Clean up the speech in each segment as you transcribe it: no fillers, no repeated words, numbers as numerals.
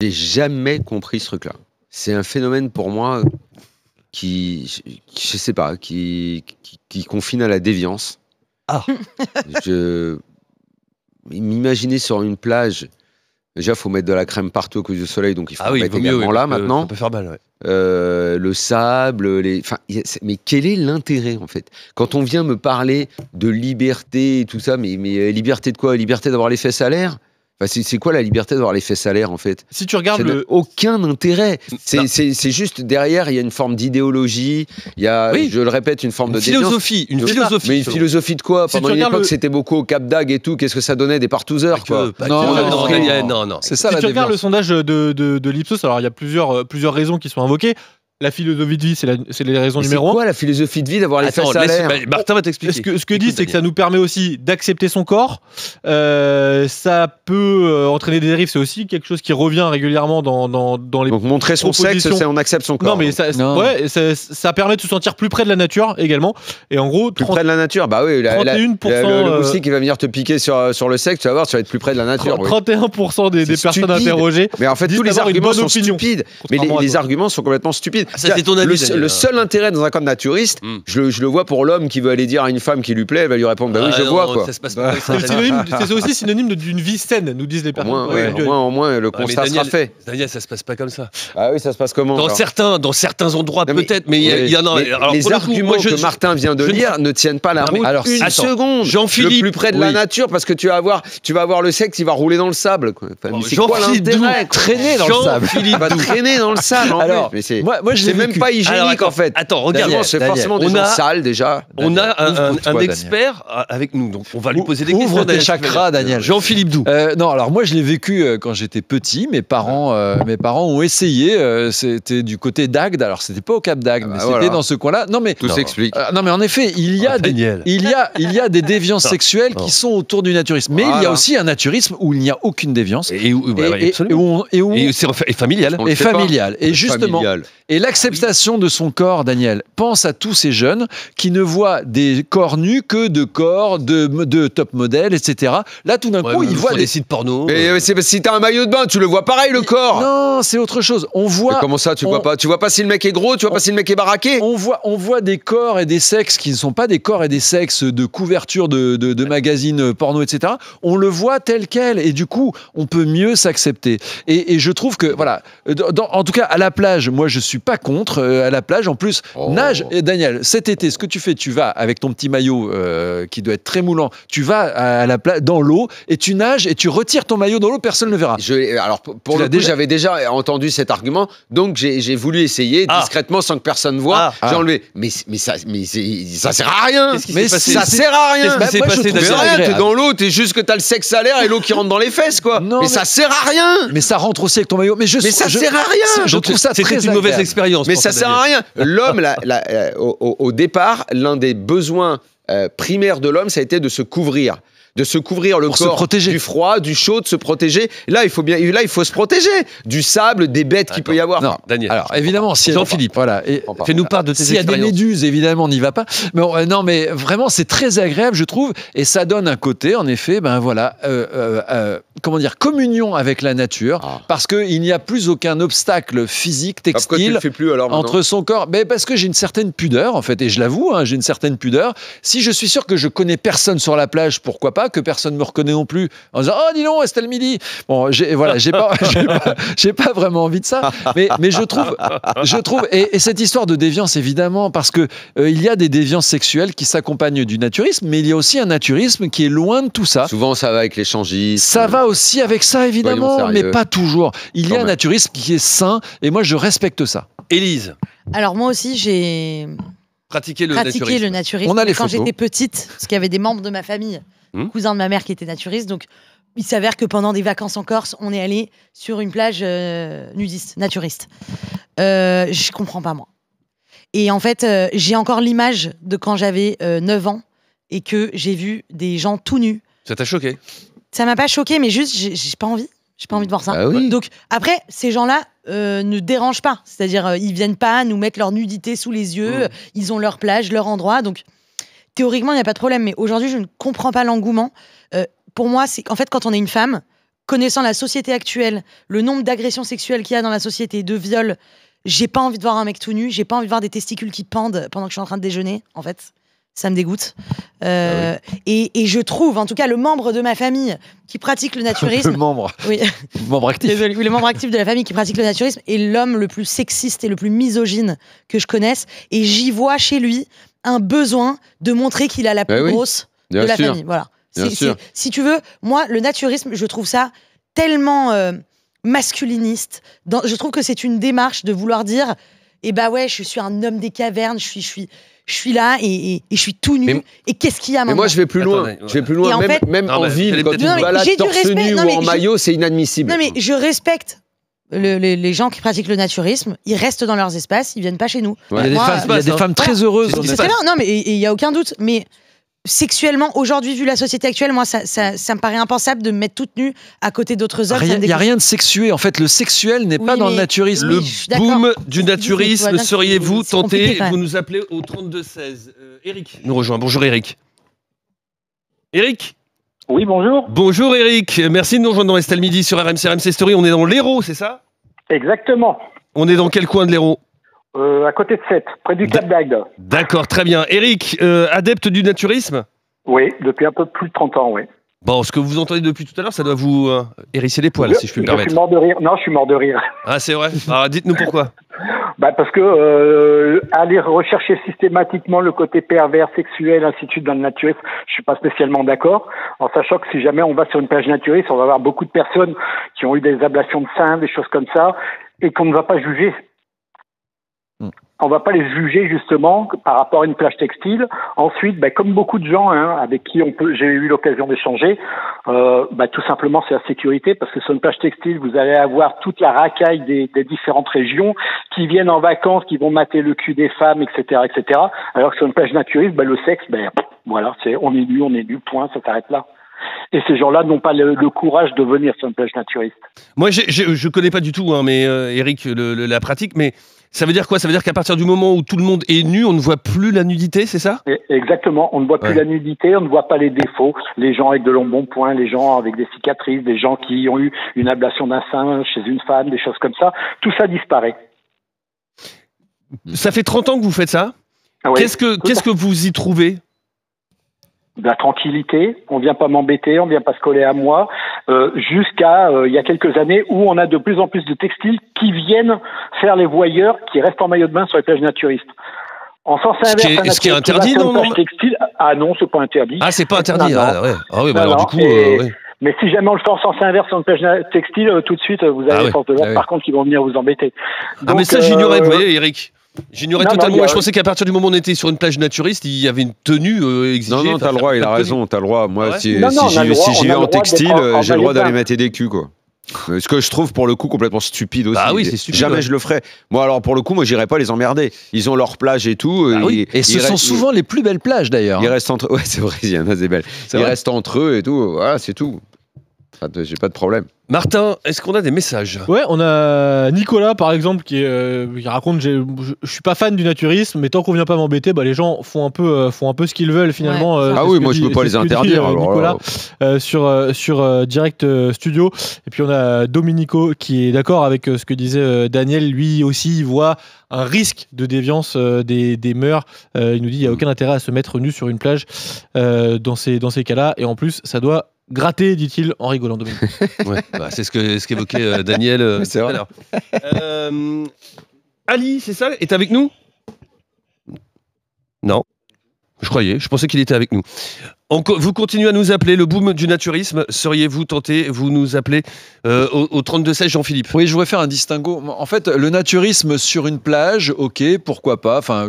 J'ai jamais compris ce truc-là. C'est un phénomène pour moi je sais pas, qui confine à la déviance. Ah. M'imaginer sur une plage, déjà, il faut mettre de la crème partout à cause du soleil, donc il faut en mettre également là maintenant. Ça peut faire mal, ouais. Le sable, mais quel est l'intérêt en fait? Quand on vient me parler de liberté et tout ça, mais liberté de quoi? Liberté d'avoir les fesses à l'air? Enfin, c'est quoi la liberté d'avoir les fesses à l'air en fait? Si tu regardes aucun intérêt. C'est juste derrière, il y a une forme d'idéologie, il y a, je le répète, une forme de philosophie. Une philosophie. Mais une philosophie de quoi? Pendant une époque, c'était beaucoup au Cap d'Agde et tout. Qu'est-ce que ça donnait? Des partouzeurs, quoi. Non. C'est ça. Si tu regardes le sondage de l'Ipsos, alors il y a plusieurs raisons qui sont invoquées. La philosophie de vie, c'est les raisons numéro 1. C'est quoi la philosophie de vie d'avoir les fesses à l'air? Martin va t'expliquer. Ce que dit, c'est que ça nous permet aussi d'accepter son corps. Ça peut entraîner des dérives. C'est aussi quelque chose qui revient régulièrement dans les. Donc montrer son sexe, c'est on accepte son corps. Non, mais ça permet de se sentir plus près de la nature également. Et en gros, plus près de la nature. Bah oui, 31%. Le moustique qui va venir te piquer sur le sexe, tu vas voir, tu vas être plus près de la nature. 31% des personnes interrogées. Mais en fait, tous les arguments sont stupides. Mais les arguments sont complètement stupides. Ça, c'est ton avis. Le seul intérêt dans un code naturiste, je le vois pour l'homme qui veut aller dire à une femme qui lui plaît, elle va lui répondre bah oui, je vois quoi. C'est aussi synonyme d'une vie saine, nous disent les personnes. Au moins, le constat sera fait. Daniel, ça se passe pas comme ça. Ah oui, ça se passe comment? Dans certains endroits peut-être, mais il y en a. Les arguments que Martin vient de lire ne tiennent pas la route. Alors une seconde. Jean-Philippe, le plus près de la nature, parce que tu vas avoir le sexe, il va rouler dans le sable. C'est quoi l'intérêt? Traîner dans le sable. Il va traîner dans le sable. Alors, moi, je même pas hygiénique en fait. Attends, regarde, c'est forcément des gens sales déjà. On a un expert avec nous, donc on va lui poser des questions. Ouvre tes chakras, Daniel. Jean-Philippe Doux. Non, alors moi je l'ai vécu quand j'étais petit. Mes parents ont essayé. C'était du côté d'Agde. Alors c'était pas au Cap d'Agde, mais c'était dans ce coin-là. Non mais tout s'explique. Non mais en effet, il y a des déviances sexuelles qui sont autour du naturisme. Mais il y a aussi un naturisme où il n'y a aucune déviance et familial. Et familial. Et justement, et l'acceptation de son corps, Daniel, pense à tous ces jeunes qui ne voient des corps nus que de corps de top modèle, etc. Là, tout d'un coup, ils voient des sites porno. Mais si t'as un maillot de bain, tu le vois pareil, le corps. Non, c'est autre chose. On voit. Mais comment ça, tu vois pas? Tu vois pas si le mec est gros, tu vois pas si le mec est baraqué. On voit des corps et des sexes qui ne sont pas des corps et des sexes de couverture de magazines porno, etc. On le voit tel quel, et du coup, on peut mieux s'accepter. Et je trouve que, voilà, en tout cas, à la plage, moi, je suis pas contre. À la plage, en plus, nage. Et Daniel, cet été, ce que tu fais, tu vas avec ton petit maillot qui doit être très moulant, tu vas à la plage, dans l'eau, et tu nages, et tu retires ton maillot dans l'eau, personne ne le verra. Alors, pour le coup, j'avais déjà entendu cet argument, donc j'ai voulu essayer discrètement, sans que personne voit. J'ai enlevé. Mais ça sert à rien. Mais ça sert à rien. Qu'est-ce qui s'est passé? T'es dans l'eau, t'es juste que t'as le sexe à l'air et l'eau qui rentre dans les fesses, quoi. Mais ça sert à rien. Mais ça rentre aussi avec ton maillot. Mais ça sert à rien. Je trouve ça très une mauvaise expérience. Mais ça sert à rien. L'homme, au départ, l'un des besoins primaires de l'homme, ça a été de se couvrir. De se couvrir le corps du froid, du chaud, de se protéger. Là, il faut se protéger du sable, des bêtes qu'il peut y avoir. Non, Daniel. Alors, évidemment, si Jean-Philippe, voilà, fais-nous part de tes expériences. S'il y a des méduses, évidemment, on n'y va pas. Mais non, mais vraiment, c'est très agréable, je trouve, et ça donne un côté, en effet, comment dire, communion avec la nature, parce qu'il n'y a plus aucun obstacle physique, textile, pourquoi tu le fais plus, alors, entre son corps. Mais parce que j'ai une certaine pudeur, en fait, et je l'avoue, j'ai une certaine pudeur. Si je suis sûr que je connais personne sur la plage, pourquoi pas, que personne me reconnaît non plus, en disant « Oh, dis donc, Estelle Midi !» Bon, j'ai pas vraiment envie de ça, mais je trouve, et cette histoire de déviance, évidemment, parce que il y a des déviances sexuelles qui s'accompagnent du naturisme, mais il y a aussi un naturisme qui est loin de tout ça. Souvent, ça va avec l'échangisme. Ça va aussi avec ça, évidemment, mais pas toujours. Il y a un naturisme qui est sain, et moi, je respecte ça. Élise. Alors, moi aussi, j'ai pratiqué le naturisme. On a les photos. Quand j'étais petite, parce qu'il y avait des membres de ma famille, cousins de ma mère qui étaient naturistes, donc il s'avère que pendant des vacances en Corse, on est allé sur une plage nudiste, naturiste. Je comprends pas, moi. Et en fait, j'ai encore l'image de quand j'avais 9 ans et que j'ai vu des gens tout nus. Ça t'a choqué? Ça m'a pas choqué, mais juste, j'ai pas envie. J'ai pas envie de voir ça. Ah oui. Donc, après, ces gens-là ne dérangent pas. C'est-à-dire, ils viennent pas nous mettre leur nudité sous les yeux. Ils ont leur plage, leur endroit. Donc, théoriquement, il n'y a pas de problème. Mais aujourd'hui, je ne comprends pas l'engouement. Pour moi, c'est en fait, quand on est une femme, connaissant la société actuelle, le nombre d'agressions sexuelles qu'il y a dans la société, de viols, j'ai pas envie de voir un mec tout nu, j'ai pas envie de voir des testicules qui pendent pendant que je suis en train de déjeuner, en fait. Ça me dégoûte. Et je trouve, en tout cas, le membre de ma famille qui pratique le naturisme... Le membre. Oui. Le membre actif. Désolé, oui, le membre actif de la famille qui pratique le naturisme est l'homme le plus sexiste et le plus misogyne que je connaisse. Et j'y vois chez lui un besoin de montrer qu'il a la plus grosse de la famille. Voilà. Si tu veux, moi, le naturisme, je trouve ça tellement masculiniste. Je trouve que c'est une démarche de vouloir dire, eh bah ouais, je suis un homme des cavernes, je suis là et je suis tout nu. Et qu'est-ce qu'il y a maintenant ? Mais moi, je vais plus loin. Je vais plus loin. Même en ville, quand tu te balades torse nu ou en maillot, c'est inadmissible. Non, mais je respecte les gens qui pratiquent le naturisme. Ils restent dans leurs espaces, ils viennent pas chez nous. Ouais. Il y a des femmes très heureuses. C'est très bien. Non, mais il y a aucun doute. Mais sexuellement, aujourd'hui, vu la société actuelle, moi, ça me paraît impensable de me mettre toute nue à côté d'autres hommes. Il n'y a rien de sexué. En fait, le sexuel n'est pas dans le naturisme. Le boom du naturisme, seriez-vous tenté ? Vous nous appelez au 32-16. Eric nous rejoint. Bonjour Eric. Eric ? Oui, bonjour. Bonjour Eric. Merci de nous rejoindre dans Estelle Midi sur RMC Story. On est dans l'Hérault, c'est ça ? Exactement. On est dans quel coin de l'Hérault ? À côté de Sète, près du Cap d'Agde. D'accord, très bien. Eric, adepte du naturisme ? Oui, depuis un peu plus de 30 ans, oui. Bon, ce que vous entendez depuis tout à l'heure, ça doit vous hérisser les poils, si je puis me permettre. Je suis mort de rire. Non, je suis mort de rire. Ah, c'est vrai ? Alors, dites-nous pourquoi. Parce que aller rechercher systématiquement le côté pervers, sexuel, ainsi de suite dans le naturisme, je suis pas spécialement d'accord. En sachant que si jamais on va sur une plage naturiste, on va avoir beaucoup de personnes qui ont eu des ablations de seins, des choses comme ça, et qu'on ne va pas juger. On va pas les juger justement par rapport à une plage textile. Ensuite, comme beaucoup de gens avec qui j'ai eu l'occasion d'échanger, tout simplement c'est la sécurité, parce que sur une plage textile, vous allez avoir toute la racaille des différentes régions qui viennent en vacances, qui vont mater le cul des femmes, etc., etc. Alors que sur une plage naturiste, le sexe, voilà, on est nu, point, ça s'arrête là. Et ces gens-là n'ont pas le courage de venir sur une plage naturiste. Moi, je connais pas du tout, mais Eric, la pratique, mais ça veut dire quoi ? Ça veut dire qu'à partir du moment où tout le monde est nu, on ne voit plus la nudité, c'est ça ? Exactement, on ne voit plus la nudité, on ne voit pas les défauts, les gens avec de longs bons points, les gens avec des cicatrices, des gens qui ont eu une ablation d'un sein chez une femme, des choses comme ça, tout ça disparaît. Ça fait 30 ans que vous faites ça ? Oui, Qu'est-ce que vous y trouvez ? De la tranquillité, on vient pas m'embêter, on vient pas se coller à moi, jusqu'à il y a quelques années où on a de plus en plus de textiles qui viennent faire les voyeurs, qui restent en maillot de bain sur les plages naturistes. En sens inverse, ce qui est interdit, non ? Textile, ah non, c'est pas interdit. Ah, c'est pas interdit. Non. Ah oui, alors du coup, Mais si jamais on le fait en sens inverse sur une plage textile, tout de suite, vous avez les forces de l'ordre, par contre, qui vont venir vous embêter. Donc, mais ça, j'ignorais, vous voyez, Eric. J'ignorais totalement. Je pensais qu'à partir du moment où on était sur une plage naturiste, il y avait une tenue exigée. Non, t'as le droit, il a raison, t'as le droit. Moi, si j'y vais en textile, j'ai le droit d'aller mettre des culs, quoi. Ce que je trouve pour le coup complètement stupide aussi. Ah oui, c'est stupide. Jamais je le ferais. Moi, alors pour le coup, moi, j'irais pas les emmerder. Ils ont leur plage et tout. Et ce sont souvent les plus belles plages d'ailleurs. Ils restent entre eux. Ouais, c'est vrai, il y en a des belles. Ils restent entre eux et tout. Voilà, c'est tout. J'ai pas de problème. Martin, est-ce qu'on a des messages ? Ouais, on a Nicolas par exemple qui raconte je suis pas fan du naturisme, mais tant qu'on vient pas m'embêter, les gens font un peu ce qu'ils veulent finalement. Ah oui, moi je peux pas les interdire. Nicolas sur Direct Studio. Et puis on a Dominico qui est d'accord avec ce que disait Daniel. Lui aussi, il voit un risque de déviance des mœurs. Il nous dit il y a aucun intérêt à se mettre nu sur une plage dans ces cas-là. Et en plus, ça doit gratter, dit-il en rigolant. Ouais, c'est ce qu'évoquait Daniel c'est vrai. Tout à l'heure. Ali, c'est ça, est avec nous ? Non. Je pensais qu'il était avec nous. Vous continuez à nous appeler, le boom du naturisme. Seriez-vous tenté, vous nous appelez au 32-16, Jean-Philippe ? Oui, je voudrais faire un distinguo. En fait, le naturisme sur une plage, ok, pourquoi pas. Enfin,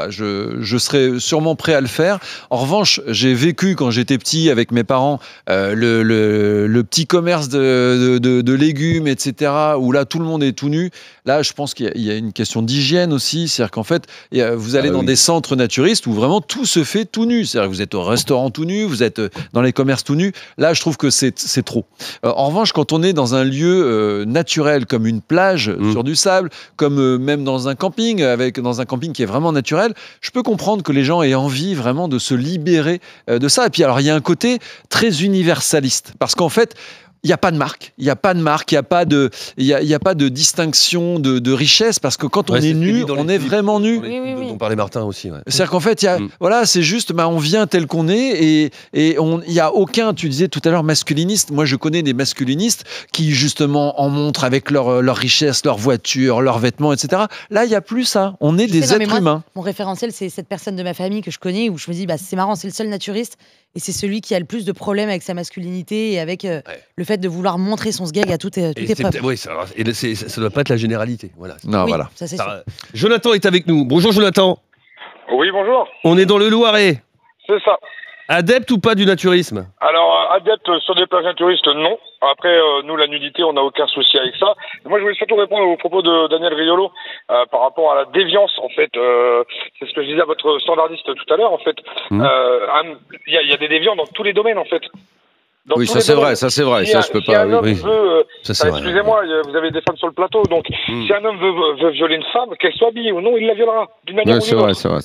je serais sûrement prêt à le faire. En revanche, j'ai vécu quand j'étais petit avec mes parents le petit commerce de légumes, etc., où là, tout le monde est tout nu. Là, je pense qu'il y a une question d'hygiène aussi. C'est-à-dire qu'en fait, vous allez dans des centres naturistes où vraiment tout se fait tout nu. C'est-à-dire que vous êtes au restaurant tout nu, vous êtes dans les commerces tout nus. Là, je trouve que c'est trop. En revanche, quand on est dans un lieu naturel comme une plage sur du sable, comme même dans un camping, dans un camping qui est vraiment naturel, je peux comprendre que les gens aient envie vraiment de se libérer de ça. Et puis alors, il y a un côté très universaliste, parce qu'en fait, il n'y a pas de marque, il n'y a pas de distinction de richesse, parce que quand on est nu, on est vraiment nu. On parlait Martin aussi. Ouais. C'est-à-dire qu'en fait, voilà, c'est juste, on vient tel qu'on est, et il n'y a aucun, tu disais tout à l'heure, masculiniste. Moi, je connais des masculinistes qui, justement, en montrent avec leur richesse, leur voiture, leurs vêtements, etc. Là, il n'y a plus ça. On est des êtres humains. Mon référentiel, c'est cette personne de ma famille que je connais, où je me dis, c'est marrant, c'est le seul naturiste, et c'est celui qui a le plus de problèmes avec sa masculinité et avec le fait de vouloir montrer son sgeg à toute épreuve. Oui, ça ne doit pas être la généralité. Voilà. Non, voilà. Ça, c'est sûr. Jonathan est avec nous. Bonjour Jonathan. Oui, bonjour. On est dans le Loiret. C'est ça. Adepte ou pas du naturisme? Alors, adepte sur des plages naturistes, non. Après, nous, la nudité, on n'a aucun souci avec ça. Moi, je voulais surtout répondre au propos de Daniel Riolo par rapport à la déviance, en fait. C'est ce que je disais à votre standardiste tout à l'heure, en fait. Il y a des déviants dans tous les domaines, en fait. Oui, ça c'est vrai, ça je peux pas. Excusez-moi, vous avez des femmes sur le plateau, donc si un homme veut violer une femme, qu'elle soit habillée ou non, il la violera d'une manière ou d'une autre. C'est vrai.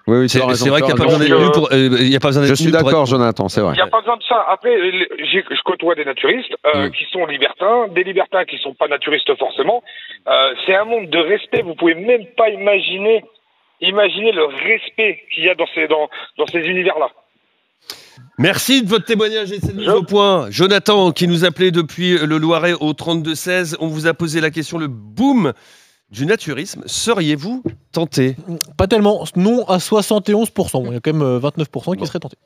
Oui, c'est vrai qu'il n'y a pas besoin d'être nu pour. Je suis d'accord, Jonathan, c'est vrai. Il n'y a pas besoin de ça. Après, je côtoie des naturistes qui sont libertins, des libertins qui ne sont pas naturistes forcément. C'est un monde de respect. Vous pouvez même pas imaginer le respect qu'il y a dans ces univers-là. Merci de votre témoignage et de cette mise au point. Jonathan, qui nous appelait depuis le Loiret au 32-16, on vous a posé la question, le boom du naturisme, seriez-vous tenté? Pas tellement, non à 71%. Il y a quand même 29% qui seraient tentés.